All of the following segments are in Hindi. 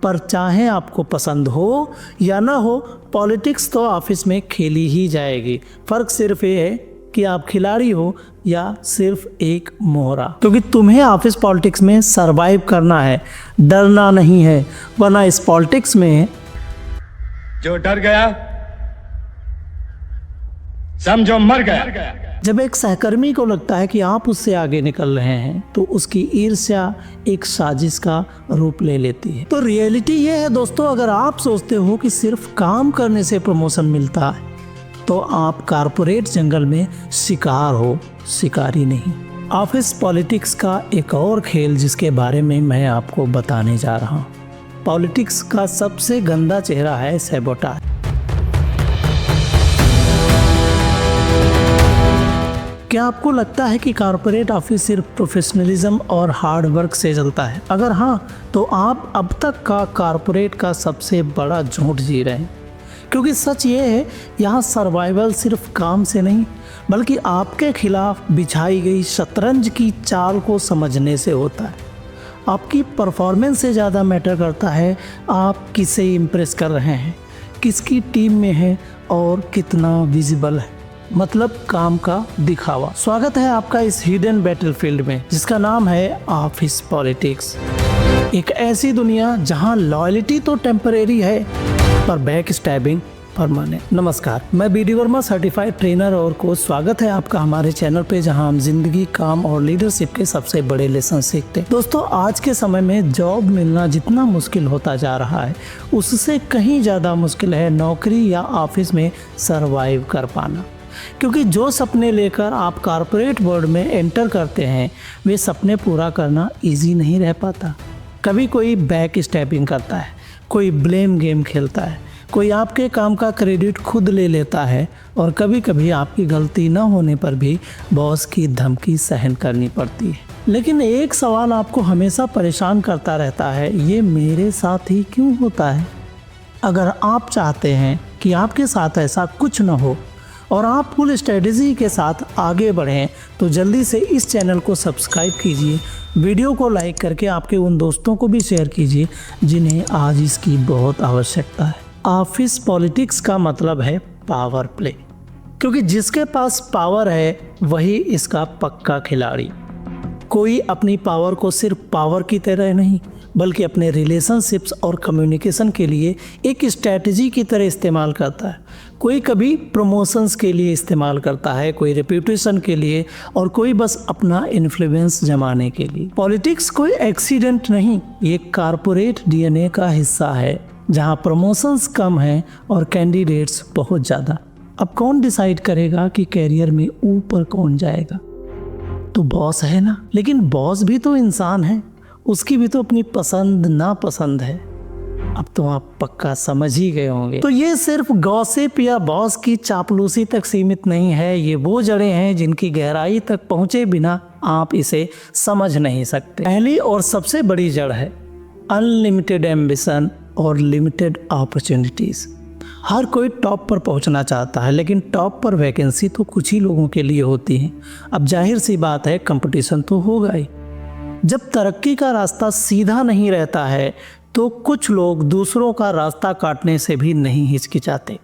पर चाहे आपको पसंद हो या ना हो, पॉलिटिक्स तो ऑफिस में खेली ही जाएगी। फ़र्क सिर्फ ये है कि आप खिलाड़ी हो या सिर्फ एक मोहरा। क्योंकि तुम्हें ऑफिस पॉलिटिक्स में सरवाइव करना है, डरना नहीं है, वरना इस पॉलिटिक्स में जो डर गया समझो मर गया। जब एक सहकर्मी को लगता है कि आप उससे आगे निकल रहे हैं तो उसकी ईर्ष्या एक साजिश का रूप ले लेती है। तो रियलिटी ये है दोस्तों, अगर आप सोचते हो कि सिर्फ काम करने से प्रमोशन मिलता है तो आप कारपोरेट जंगल में शिकार हो, शिकारी नहीं। ऑफिस पॉलिटिक्स का एक और खेल जिसके बारे में मैं आपको बताने जा रहा हूँ। पॉलिटिक्स का सबसे गंदा चेहरा है सैबोटाज। क्या आपको लगता है कि कॉर्पोरेट ऑफिस सिर्फ प्रोफेशनलिज्म और हार्ड वर्क से चलता है? अगर हाँ, तो आप अब तक का कॉर्पोरेट का सबसे बड़ा झूठ जी रहे हैं। क्योंकि सच ये है, यहाँ सर्वाइवल सिर्फ काम से नहीं बल्कि आपके खिलाफ बिछाई गई शतरंज की चाल को समझने से होता है। आपकी परफॉर्मेंस से ज़्यादा मैटर करता है आप किसे इम्प्रेस कर रहे हैं, किसकी टीम में है और कितना विजिबल है, मतलब काम का दिखावा। स्वागत है आपका इस हिडन बैटलफील्ड में जिसका नाम है ऑफिस पॉलिटिक्स। एक ऐसी दुनिया जहां लॉयल्टी तो टेम्परेरी है पर बैक स्टैबिंग परमानेंट। नमस्कार, मैं बीडी वर्मा, सर्टिफाइड ट्रेनर और कोच। स्वागत है आपका हमारे चैनल पे जहां हम जिंदगी, काम और लीडरशिप के सबसे बड़े लेसन सीखते हैं। दोस्तों, आज के समय में जॉब मिलना जितना मुश्किल होता जा रहा है उससे कहीं ज़्यादा मुश्किल है नौकरी या ऑफिस में सर्वाइव कर पाना। क्योंकि जो सपने लेकर आप कॉर्पोरेट वर्ल्ड में एंटर करते हैं वे सपने पूरा करना इजी नहीं रह पाता। कभी कोई बैक स्टैपिंग करता है, कोई ब्लेम गेम खेलता है, कोई आपके काम का क्रेडिट खुद ले लेता है और कभी कभी आपकी गलती न होने पर भी बॉस की धमकी सहन करनी पड़ती है। लेकिन एक सवाल आपको हमेशा परेशान करता रहता है, ये मेरे साथ ही क्यों होता है? अगर आप चाहते हैं कि आपके साथ ऐसा कुछ न हो और आप फुल स्ट्रेटजी के साथ आगे बढ़ें तो जल्दी से इस चैनल को सब्सक्राइब कीजिए, वीडियो को लाइक करके आपके उन दोस्तों को भी शेयर कीजिए जिन्हें आज इसकी बहुत आवश्यकता है। ऑफिस पॉलिटिक्स का मतलब है पावर प्ले, क्योंकि जिसके पास पावर है वही इसका पक्का खिलाड़ी। कोई अपनी पावर को सिर्फ पावर की तरह नहीं बल्कि अपने रिलेशनशिप्स और कम्युनिकेशन के लिए एक स्ट्रैटेजी की तरह इस्तेमाल करता है। कोई कभी प्रमोशंस के लिए इस्तेमाल करता है, कोई रेप्यूटेशन के लिए और कोई बस अपना इन्फ्लुएंस जमाने के लिए। पॉलिटिक्स कोई एक्सीडेंट नहीं, ये कॉर्पोरेट डीएनए का हिस्सा है जहां प्रमोशंस कम हैं और कैंडिडेट्स बहुत ज़्यादा। अब कौन डिसाइड करेगा कि कैरियर में ऊपर कौन जाएगा? तो बॉस है ना, लेकिन बॉस भी तो इंसान है, उसकी भी तो अपनी पसंद नापसंद है। अब तो आप पक्का समझ ही गए होंगे। तो ये सिर्फ गॉसिप या बॉस की चापलूसी तक सीमित नहीं है, ये वो जड़ें हैं जिनकी गहराई तक पहुंचे बिना आप इसे समझ नहीं सकते। पहली और सबसे बड़ी जड़ है अनलिमिटेड एम्बिशन और लिमिटेड अपॉर्चुनिटीज। हर कोई टॉप पर पहुंचना चाहता है, लेकिन टॉप पर वैकेंसी तो कुछ ही लोगों के लिए होती है। अब जाहिर सी बात है, कंपटीशन तो होगा ही। जब तरक्की का रास्ता सीधा नहीं रहता है तो कुछ लोग दूसरों का रास्ता काटने से भी नहीं हिचकिचाते।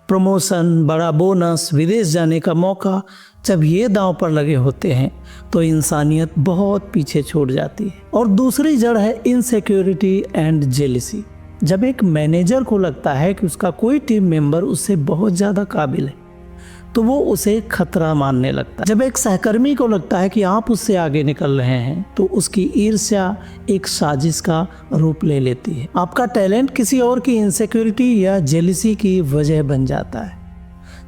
प्रमोशन, बड़ा बोनस, विदेश जाने का मौका, जब ये दांव पर लगे होते हैं तो इंसानियत बहुत पीछे छूट जाती है। और दूसरी जड़ है इनसिक्योरिटी एंड जेलसी। जब एक मैनेजर को लगता है कि उसका कोई टीम मेंबर उससे बहुत ज़्यादा काबिल है तो वो उसे खतरा मानने लगता है। जब एक सहकर्मी को लगता है कि आप उससे आगे निकल रहे हैं तो उसकी ईर्ष्या एक साजिश का रूप ले लेती है। आपका टैलेंट किसी और की इनसिक्योरिटी या जेलसी की वजह बन जाता है।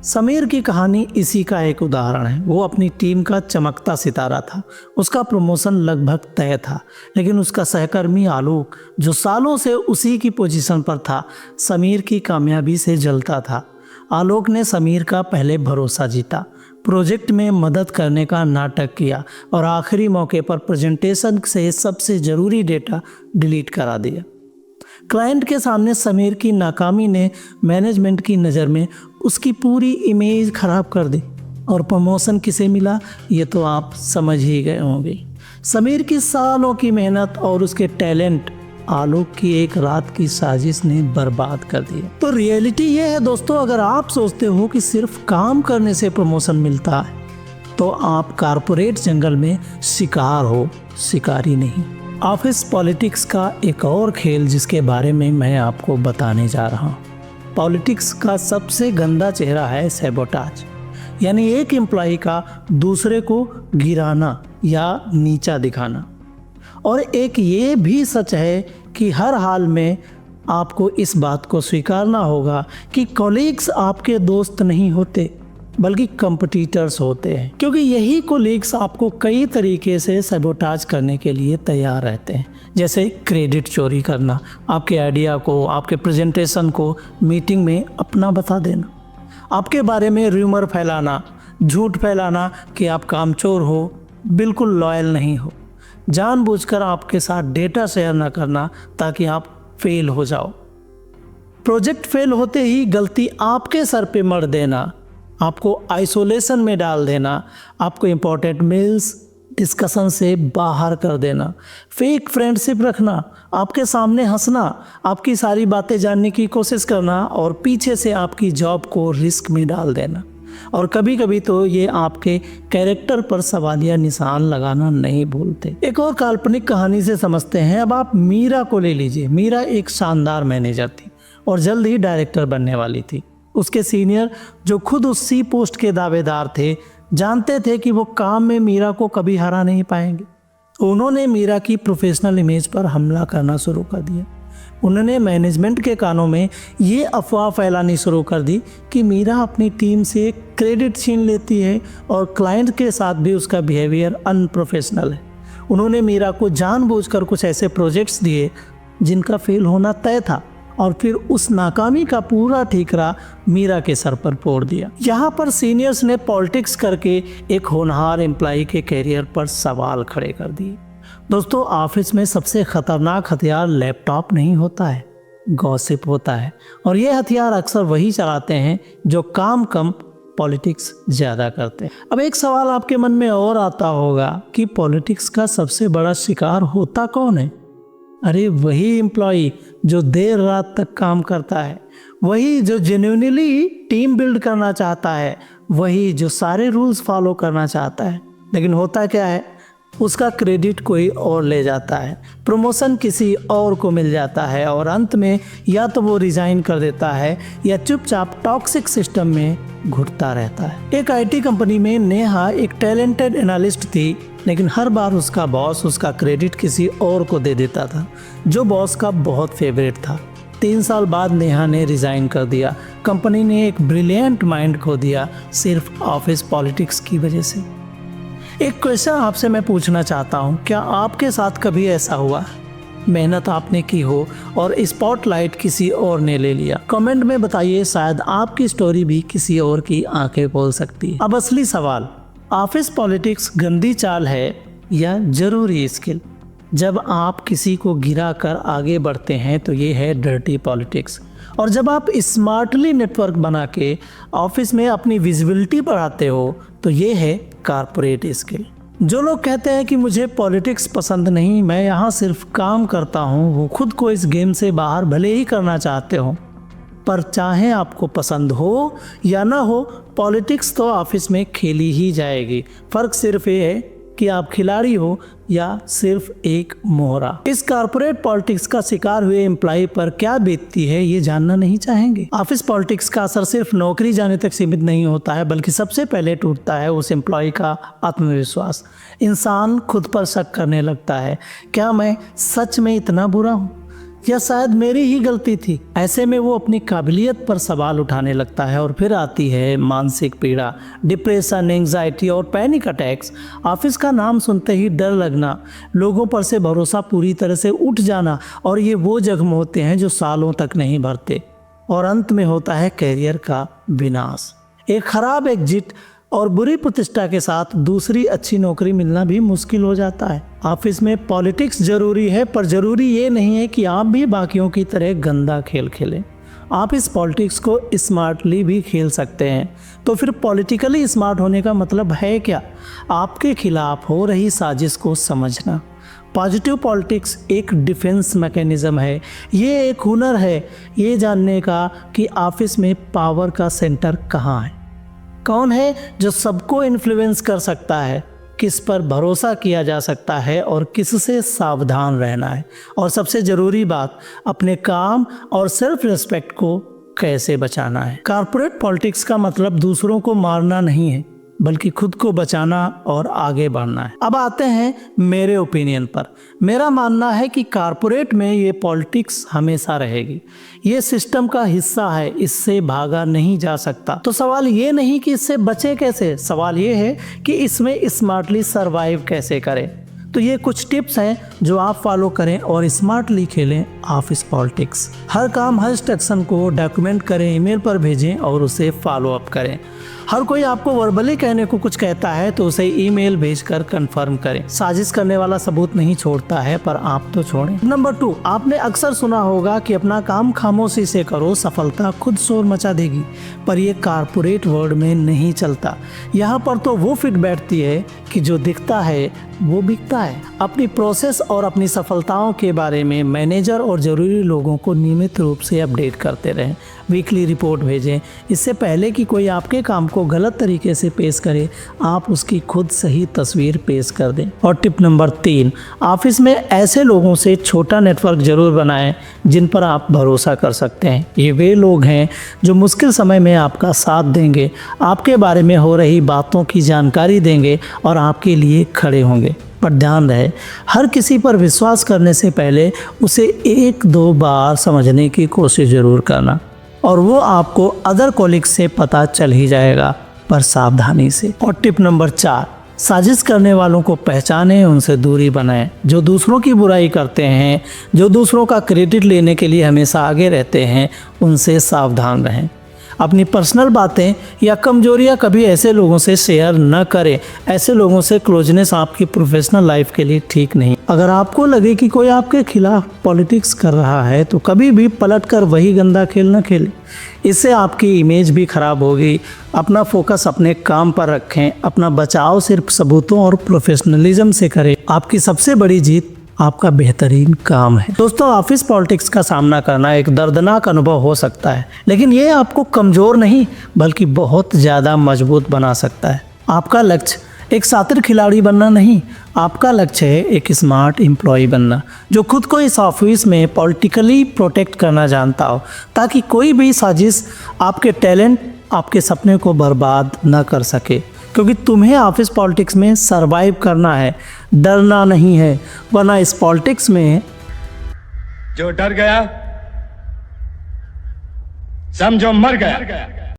समीर की कहानी इसी का एक उदाहरण है। वो अपनी टीम का चमकता सितारा था, उसका प्रमोशन लगभग तय था, लेकिन उसका सहकर्मी आलोक, जो सालों से उसी की पोजीशन पर था, समीर की कामयाबी से जलता था। आलोक ने समीर का पहले भरोसा जीता, प्रोजेक्ट में मदद करने का नाटक किया और आखिरी मौके पर प्रेजेंटेशन से सबसे ज़रूरी डेटा डिलीट करा दिया। क्लाइंट के सामने समीर की नाकामी ने मैनेजमेंट की नज़र में उसकी पूरी इमेज खराब कर दी। और प्रमोशन किसे मिला ये तो आप समझ ही गए होंगे। समीर की सालों की मेहनत और उसके टैलेंट आलोक की एक रात की साजिश ने बर्बाद कर दिया। तो रियलिटी ये है दोस्तों, अगर आप सोचते हो कि सिर्फ काम करने से प्रमोशन मिलता है तो आप कारपोरेट जंगल में शिकार हो, शिकारी नहीं। ऑफिस पॉलिटिक्स का एक और खेल जिसके बारे में मैं आपको बताने जा रहा हूँ। पॉलिटिक्स का सबसे गंदा चेहरा है सैबोटाज, यानी एक एम्प्लॉय का दूसरे को गिराना या नीचा दिखाना। और एक ये भी सच है कि हर हाल में आपको इस बात को स्वीकारना होगा कि कॉलीग्स आपके दोस्त नहीं होते बल्कि कंपटीटर्स होते हैं, क्योंकि यही कॉलीग्स आपको कई तरीके से सैबोटाज करने के लिए तैयार रहते हैं। जैसे क्रेडिट चोरी करना, आपके आइडिया को, आपके प्रेजेंटेशन को मीटिंग में अपना बता देना, आपके बारे में रूमर फैलाना, झूठ फैलाना कि आप कामचोर हो, बिल्कुल लॉयल नहीं हो, जानबूझकर आपके साथ डेटा शेयर न करना ताकि आप फेल हो जाओ, प्रोजेक्ट फेल होते ही गलती आपके सर पे मर देना, आपको आइसोलेशन में डाल देना, आपको इम्पोर्टेंट मेल्स डिस्कशन से बाहर कर देना, फेक फ्रेंडशिप रखना, आपके सामने हंसना, आपकी सारी बातें जानने की कोशिश करना और पीछे से आपकी जॉब को रिस्क में डाल देना। और कभी कभी तो ये आपके कैरेक्टर पर सवालिया निशान लगाना नहीं भूलते। एक और काल्पनिक कहानी से समझते हैं। अब आप मीरा को ले लीजिए। मीरा एक शानदार मैनेजर थी और जल्द ही डायरेक्टर बनने वाली थी। उसके सीनियर जो खुद उसी पोस्ट के दावेदार थे, जानते थे कि वो काम में मीरा को कभी हरा नहीं पाएंगे। उन्होंने मीरा की प्रोफेशनल इमेज पर हमला करना शुरू कर दिया। उन्होंने मैनेजमेंट के कानों में ये अफवाह फैलानी शुरू कर दी कि मीरा अपनी टीम से क्रेडिट छीन लेती है और क्लाइंट के साथ भी उसका बिहेवियर अनप्रोफेशनल है। उन्होंने मीरा को जानबूझकर कुछ ऐसे प्रोजेक्ट्स दिए जिनका फेल होना तय था और फिर उस नाकामी का पूरा ठीकरा मीरा के सर पर फोड़ दिया। यहाँ पर सीनियर्स ने पॉलिटिक्स करके एक होनहार एम्प्लॉय के कैरियर पर सवाल खड़े कर दिए। दोस्तों, ऑफिस में सबसे खतरनाक हथियार लैपटॉप नहीं होता है, गॉसिप होता है। और ये हथियार अक्सर वही चलाते हैं जो काम कम पॉलिटिक्स ज़्यादा करते हैं। अब एक सवाल आपके मन में और आता होगा कि पॉलिटिक्स का सबसे बड़ा शिकार होता कौन है? अरे वही एम्प्लॉय जो देर रात तक काम करता है, वही जो जेन्युइनली टीम बिल्ड करना चाहता है, वही जो सारे रूल्स फॉलो करना चाहता है। लेकिन होता क्या है, उसका क्रेडिट कोई और ले जाता है, प्रमोशन किसी और को मिल जाता है और अंत में या तो वो रिजाइन कर देता है या चुपचाप टॉक्सिक सिस्टम में घुटता रहता है। एक आईटी कंपनी में नेहा एक टैलेंटेड एनालिस्ट थी, लेकिन हर बार उसका बॉस उसका क्रेडिट किसी और को दे देता था जो बॉस का बहुत फेवरेट था। 3 साल बाद नेहा ने रिजाइन कर दिया। कंपनी ने एक ब्रिलियंट माइंड खो दिया सिर्फ ऑफिस पॉलिटिक्स की वजह से। एक क्वेश्चन आपसे मैं पूछना चाहता हूँ, क्या आपके साथ कभी ऐसा हुआ? मेहनत आपने की हो और स्पॉटलाइट किसी और ने ले लिया। कमेंट में बताइए, शायद आपकी स्टोरी भी किसी और की आंखें खोल सकती है। अब असली सवाल, ऑफिस पॉलिटिक्स गंदी चाल है या जरूरी स्किल? जब आप किसी को गिरा कर आगे बढ़ते हैं तो ये है डर्टी पॉलिटिक्स, और जब आप स्मार्टली नेटवर्क बना के ऑफिस में अपनी विजिबिलिटी बढ़ाते हो तो ये है कारपोरेट स्किल। जो लोग कहते हैं कि मुझे पॉलिटिक्स पसंद नहीं, मैं यहाँ सिर्फ काम करता हूँ, वो खुद को इस गेम से बाहर भले ही करना चाहते हो, पर चाहे आपको पसंद हो या ना हो, पॉलिटिक्स तो ऑफिस में खेली ही जाएगी। फ़र्क सिर्फ ये है कि आप खिलाड़ी हो या सिर्फ एक मोहरा। इस कारपोरेट पॉलिटिक्स का शिकार हुए एम्प्लॉय पर क्या बीतती है ये जानना नहीं चाहेंगे? ऑफिस पॉलिटिक्स का असर सिर्फ नौकरी जाने तक सीमित नहीं होता है, बल्कि सबसे पहले टूटता है उस एम्प्लॉय का आत्मविश्वास। इंसान खुद पर शक करने लगता है, क्या मैं सच में इतना बुरा हूँ या शायद मेरी ही गलती थी? ऐसे में वो अपनी काबिलियत पर सवाल उठाने लगता है और फिर आती है मानसिक पीड़ा, डिप्रेशन, एंग्जाइटी और पैनिक अटैक्स। ऑफिस का नाम सुनते ही डर लगना, लोगों पर से भरोसा पूरी तरह से उठ जाना, और ये वो जख्म होते हैं जो सालों तक नहीं भरते, और अंत में होता है कैरियर का विनाश। एक खराब एग्जिट और बुरी प्रतिष्ठा के साथ दूसरी अच्छी नौकरी मिलना भी मुश्किल हो जाता है। ऑफिस में पॉलिटिक्स जरूरी है, पर जरूरी ये नहीं है कि आप भी बाकियों की तरह गंदा खेल खेलें। आप इस पॉलिटिक्स को स्मार्टली भी खेल सकते हैं। तो फिर पॉलिटिकली स्मार्ट होने का मतलब है क्या? आपके खिलाफ हो रही साजिश को समझना, पॉजिटिव पॉलिटिक्स एक डिफेंस मैकेनिज्म है। ये एक हुनर है ये जानने का कि ऑफिस में पावर का सेंटर कहाँ है, कौन है जो सबको इन्फ्लुएंस कर सकता है, किस पर भरोसा किया जा सकता है और किससे सावधान रहना है, और सबसे ज़रूरी बात अपने काम और सेल्फ रिस्पेक्ट को कैसे बचाना है। कॉर्पोरेट पॉलिटिक्स का मतलब दूसरों को मारना नहीं है, बल्कि खुद को बचाना और आगे बढ़ना है। अब आते हैं मेरे ओपिनियन पर। मेरा मानना है कि कॉर्पोरेट में ये पॉलिटिक्स हमेशा रहेगी। ये सिस्टम का हिस्सा है, इससे भागा नहीं जा सकता। तो सवाल ये नहीं कि इससे बचे कैसे, सवाल ये है कि इसमें स्मार्टली सरवाइव कैसे करें। तो ये कुछ टिप्स हैं जो आप फॉलो करें और स्मार्टली खेलें ऑफिस पॉलिटिक्स। हर काम, हर इंस्ट्रक्शन को डॉक्यूमेंट करें, ईमेल पर भेजें और उसे फॉलो अप करें। हर कोई आपको वर्बली कहने को कुछ कहता है तो उसे ईमेल भेजकर कंफर्म करें। साजिश करने वाला सबूत नहीं छोड़ता है, पर आप तो छोड़ें। नंबर 2, आपने अक्सर सुना होगा कि अपना काम खामोशी से करो, सफलता खुद शोर मचा देगी। पर यह कॉर्पोरेट वर्ल्ड में नहीं चलता। यहाँ पर तो वो फिट बैठती है कि जो दिखता है वो बिकता है। अपनी प्रोसेस और अपनी सफलताओं के बारे में मैनेजर और ज़रूरी लोगों को नियमित रूप से अपडेट करते रहें। वीकली रिपोर्ट भेजें। इससे पहले कि कोई आपके काम को गलत तरीके से पेश करे, आप उसकी खुद सही तस्वीर पेश कर दें। और टिप नंबर 3, ऑफिस में ऐसे लोगों से छोटा नेटवर्क जरूर बनाएं जिन पर आप भरोसा कर सकते हैं। ये वे लोग हैं जो मुश्किल समय में आपका साथ देंगे, आपके बारे में हो रही बातों की जानकारी देंगे और आपके लिए खड़े होंगे। पर ध्यान रहे, हर किसी पर विश्वास करने से पहले उसे 1-2 बार समझने की कोशिश जरूर करना, और वो आपको अदर कॉलीग्स से पता चल ही जाएगा, पर सावधानी से। और टिप नंबर 4, साजिश करने वालों को पहचानें, उनसे दूरी बनाएं। जो दूसरों की बुराई करते हैं, जो दूसरों का क्रेडिट लेने के लिए हमेशा आगे रहते हैं, उनसे सावधान रहें। अपनी पर्सनल बातें या कमजोरियां कभी ऐसे लोगों से शेयर न करें। ऐसे लोगों से क्लोजनेस आपकी प्रोफेशनल लाइफ के लिए ठीक नहीं। अगर आपको लगे कि कोई आपके खिलाफ पॉलिटिक्स कर रहा है तो कभी भी पलटकर वही गंदा खेल न खेलें। इससे आपकी इमेज भी खराब होगी। अपना फोकस अपने काम पर रखें। अपना बचाव सिर्फ सबूतों और प्रोफेशनलिज्म से करें। आपकी सबसे बड़ी जीत आपका बेहतरीन काम है। दोस्तों, ऑफिस पॉलिटिक्स का सामना करना एक दर्दनाक अनुभव हो सकता है, लेकिन ये आपको कमज़ोर नहीं बल्कि बहुत ज़्यादा मजबूत बना सकता है। आपका लक्ष्य एक शातिर खिलाड़ी बनना नहीं, आपका लक्ष्य है एक स्मार्ट एम्प्लॉय बनना, जो खुद को इस ऑफिस में पॉलिटिकली प्रोटेक्ट करना जानता हो, ताकि कोई भी साजिश आपके टैलेंट, आपके सपने को बर्बाद न कर सके। क्योंकि तुम्हें ऑफिस पॉलिटिक्स में सरवाइव करना है, डरना नहीं है, वरना इस पॉलिटिक्स में जो डर गया समझो मर गया।